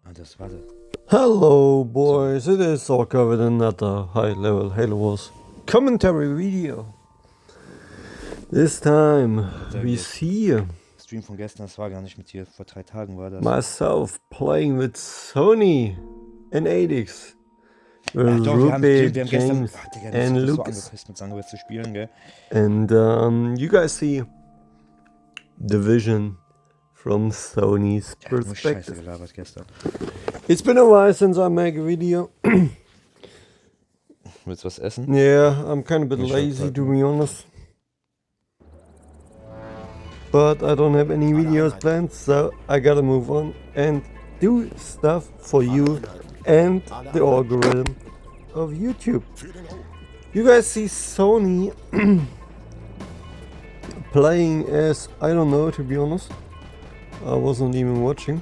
warte. Hello boys, it is Orca with another high level Halo Wars commentary video. This time we see Stream von gestern, das war gar nicht mit dir, vor 3 Tagen war das. myself playing with Sony and 8X. With Doch, wir haben James gestern and so Lucas. angepisst mit Sangoes zu spielen, gell? And you guys see the vision from Sony's Nur Scheiße perspective. gelabert gestern. It's been a while since I make a video. Willst du was essen? Yeah, I'm kind of a bit Ich lazy halt to be honest. But I don't have any videos planned, so I gotta move on and do stuff for you and the algorithm of YouTube. You guys see Sony playing as, I don't know, to be honest. I wasn't even watching.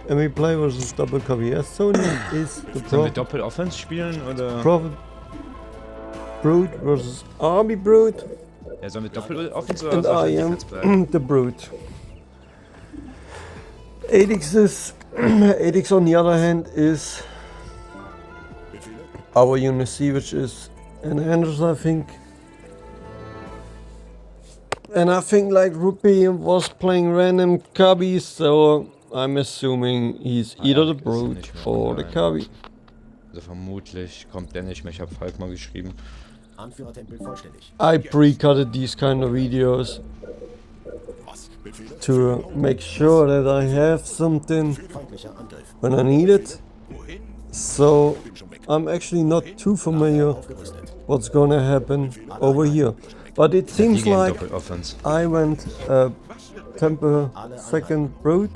And we play versus double cover. Yes, Sony is the Sollen wir Doppel-Offense spielen oder? Prophet Brute versus Arby Brute. Ja, sollen wir Doppel-Offense oder And soll I ich am Defense bleiben? the Brute. 8X on the other hand is our unit C, which is an Anders, I think. And I think like Rupi was playing random Cubby, so I'm assuming he's either the Ist Brute nicht mehr or the online. Cubby. Also vermutlich kommt der nicht mehr, ich habe Falk mal geschrieben. Anführertempel vollständig. I pre-cutted these kind of videos to make sure that I have something Feindlicher Angriff. when I need it. So I'm actually not too familiar Aufgerüstet. what's gonna happen over here. But it Die seems gehen like Doppel-Offense. I went temple second brute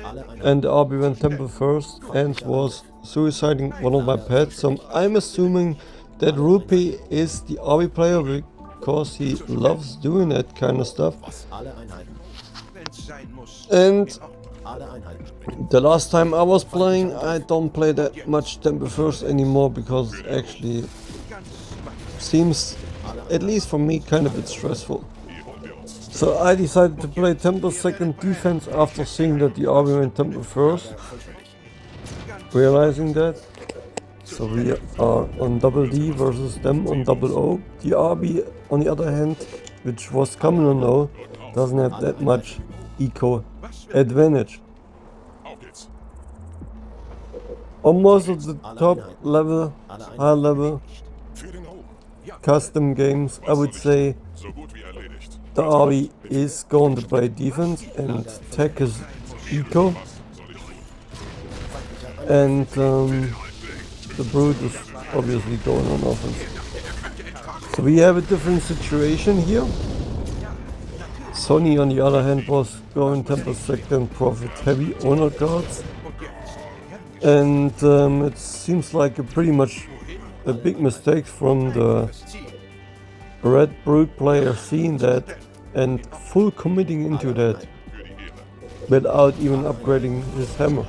Alle Einheiten. and Arby went temple first and was suiciding one of my pets. So I'm assuming that Rupi is the Arby player because he loves doing that kind of stuff. Alle Einheiten. And Alle Einheiten. the last time I was playing, I don't play that much temple first anymore because it actually seems, at least for me, kind of a bit stressful. So I decided to play temple second defense after seeing that the Arby went temple first, realizing that. So we are on double D versus them on double O. The Arby, on the other hand, which was common on O, doesn't have that much eco advantage. On most of the top level, high level custom games, I would say the Arby is going to play defense and tech is eco. And the Brute is obviously going on offense. So we have a different situation here. Sony on the other hand was going temple second, profit heavy honor cards. And it seems like a pretty much a big mistake from the Red Brute player seeing that and full committing into that without even upgrading his hammer.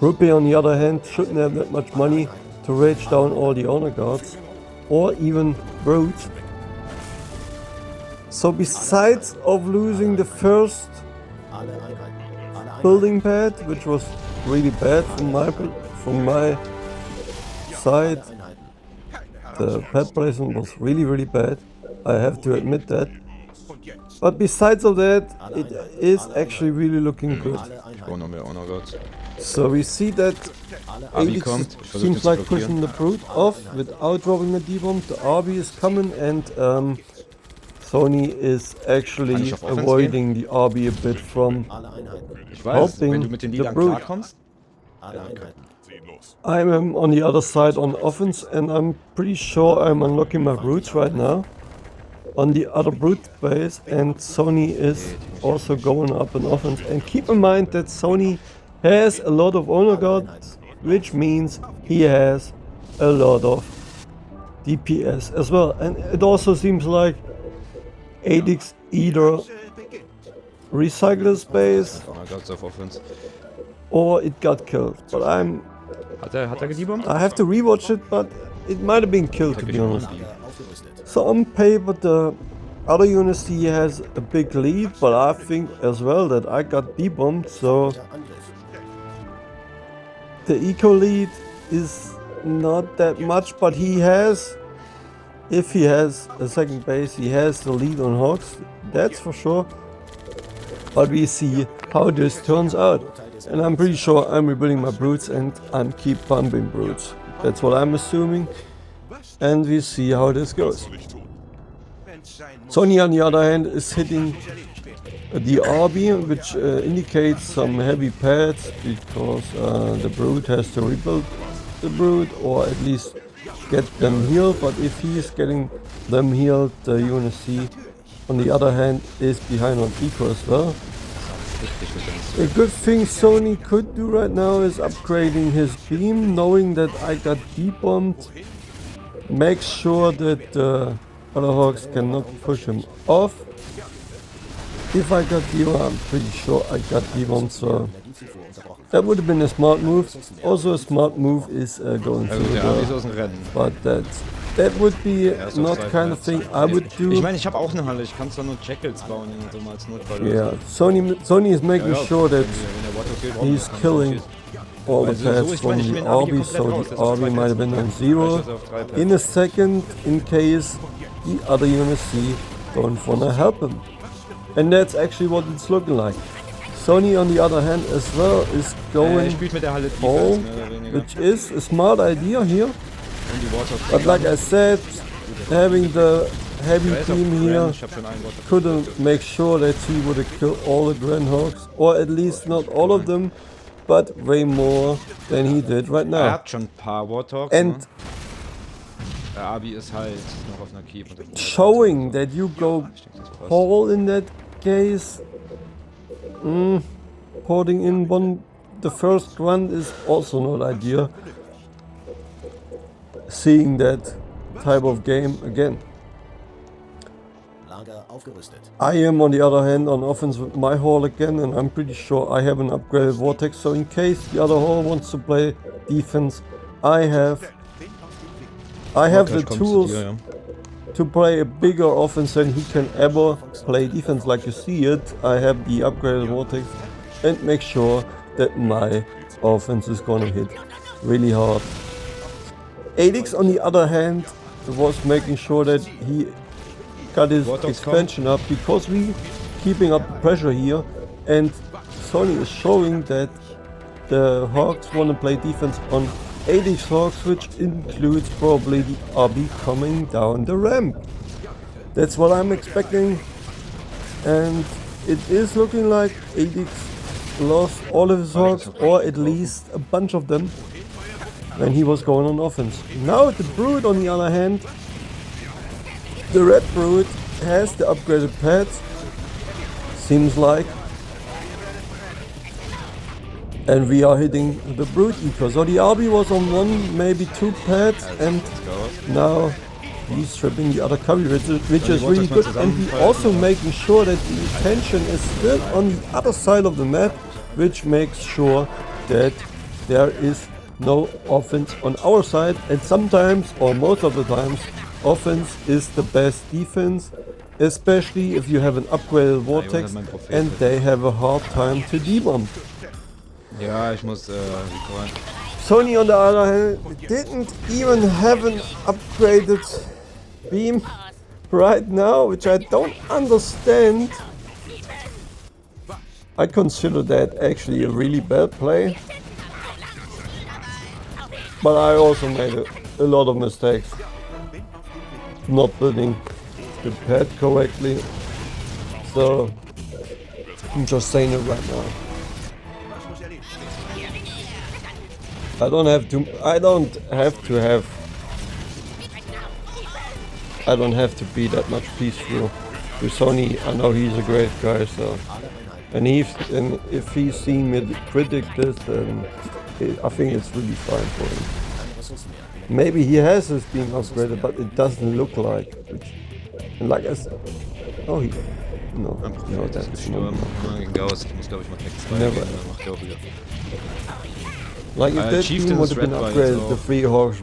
Rupi on the other hand shouldn't have that much money to rage down all the honor guards or even Brute. So besides of losing the first Alle Einheiten. Alle Einheiten. building pad, which was really bad from my side, Einheiten. the pad placement was really bad, I have to admit that. But besides of that, it is actually really looking good. Alle Ich brauche noch mehr Honor Gods. So we see that Arby 8X kommt. Ich versuche seems den like zu blockieren. pushing the Brute off without dropping the D-bomb. The Arby is coming and Sony is Kann actually ich auf Offense avoiding the Arby a bit from Alle Einheiten. Ich weiß, Helping wenn du mit den the Liedern Brute. klarkommst. Alle Einheiten. I'm on the other side on offense and I'm pretty sure I'm unlocking my Brutes right now on the other Brute base and Sony is also going up in offense. And keep in mind that Sony has a lot of honor guards, which means he has a lot of DPS as well. And it also seems like 8X either recycles space Honor Gods auf Offense. or it got killed. But Hat er gedebombt? I have to rewatch it, but it might have been killed to be honest. Aufgerüstet. So on paper the other Unity has a big lead, but I think as well that I got debombed, so Angriff. the eco lead is not that much, but he has, if he has a second base, he has the lead on Hawks, that's for sure. But we see how this turns out. And I'm pretty sure I'm rebuilding my brutes and I'm keep pumping brutes. That's what I'm assuming. And we see how this goes. Sonny on the other hand is hitting the arby, which indicates some heavy pads, because the brute has to rebuild the brute or at least get them healed. But if he is getting them healed, the UNSC on the other hand is behind on eco as well. A good thing Sony could do right now is upgrading his beam, knowing that I got debombed. Make sure that the other Hawks cannot push him off. If I got debombed, I'm pretty sure I got debombed, so that would have been a smart move. Also a smart move is going through Der Arby ist aus dem Rennen. but that would be not kind of thing I would do. Ich meine, ich habe auch eine Halle. Ich kann zwar nur Jackals bauen und so mal als Notfall. Yeah, Sony is making sure that he's killing all the pads from the arby, so the arby might have been on 0 in a second in case the other UNSC don't wanna help him. And that's actually what it's looking like. Sony on the other hand as well is going spielt mit der Halle all, Defense, mehr oder weniger. which is a smart idea here. Und die Water But like I said, having the heavy team here Ich habe schon einen Water. couldn't make sure that he would have killed all the Grand Hawks, or at least not all of them, but way more than he did right Er now. hat schon ein paar Warthogs. And Ne? Der Arby ist halt noch auf einer Keep. Und das- showing that you go Ich denke, das passt. whole in that case, holding in the first grunt is also not ideal. Seeing that type of game again. Lager aufgerüstet. I am on the other hand on offense with my hall again, and I'm pretty sure I have an upgraded vortex, so in case the other hall wants to play defense, I have the Gleich kommst du tools dir, ja. to play a bigger offense than he can ever play defense like you see it. I have the upgraded vortex and make sure that my offense is gonna hit really hard. Adix on the other hand was making sure that he got his expansion up, because we keeping up the pressure here, and Sony is showing that the Hawks want to play defense on Adix Hawks, which includes probably the arby coming down the ramp. That's what I'm expecting, and it is looking like Adix lost all of his Hawks, or at least a bunch of them, when he was going on offense. Now the Brood on the other hand, the Red Brood has the upgraded pads, seems like. And we are hitting the Brood eco. So the arby was on 1, maybe 2 pads, and now he's stripping the other curry, which is really good. And he also making sure that the attention is still on the other side of the map, which makes sure that there is no offense on our side, and sometimes, or most of the times, offense is the best defense, especially if you have an upgraded vortex and they have a hard time to debomb. Ja, ich muss recallen. Sony on the other hand didn't even have an upgraded beam right now, which I don't understand. I consider that actually a really bad play. But I also made a lot of mistakes. Not building the pad correctly. So I'm just saying it right now. I don't have to be that much peaceful with Sony. I know he's a great guy, so and if he's seen me predict this, then I think it's really fine for him. Maybe he has his beam upgraded, but it doesn't look like. And like I said, no, Das ist gestorben. Gegen Gauss. Ich muss glaube ich mal Tech 2 Never. gehen, dann macht er auch wieder. like if that Chieftain beam would is have been red by upgraded, itself. the 3 Hawks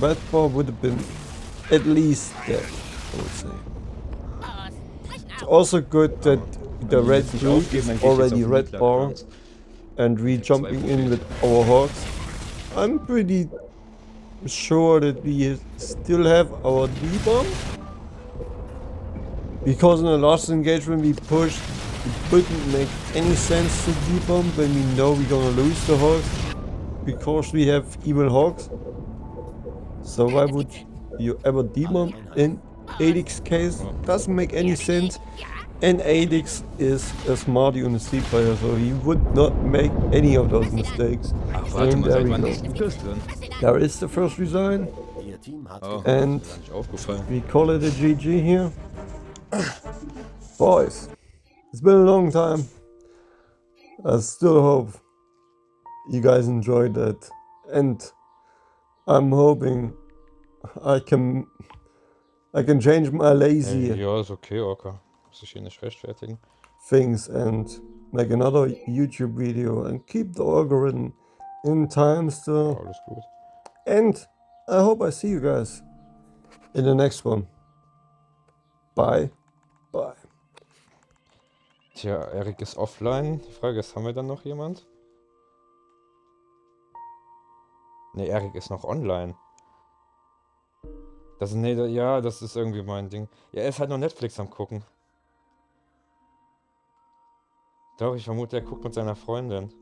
Red Bar would have been at least dead, I would say. It's also good that the Red Blue is already Red Bar. and re-jumping in with our hawks. I'm pretty sure that we still have our D-bomb. Because in the last engagement we pushed, it wouldn't make any sense to D-bomb when we know we're gonna lose the hawks. Because we have evil hawks. So why would you ever D-bomb in Adix's case? Doesn't make any sense. And Adix is a smart UNSC player, so he would not make any of those mistakes. Ach, warte And mal, there seit we wann go. ist denn das drin? There is the first resign, Ihr Team hat Oh, and ist mir gar nicht aufgefallen. we call it a GG here. Boys, it's been a long time. I still hope you guys enjoyed that, and I'm hoping I can change my lazy Ja, ist okay, Orca. Muss ich hier nicht rechtfertigen. things and make another YouTube video and keep the algorithm in time still. Alles gut. And I hope I see you guys in the next one. Bye. Bye. Tja, Erik ist offline. Die Frage ist, haben wir dann noch jemand? Ne, Erik ist noch online. Ja, das ist irgendwie mein Ding. Ja, er ist halt noch Netflix am gucken. Doch, ich vermute, er guckt mit seiner Freundin.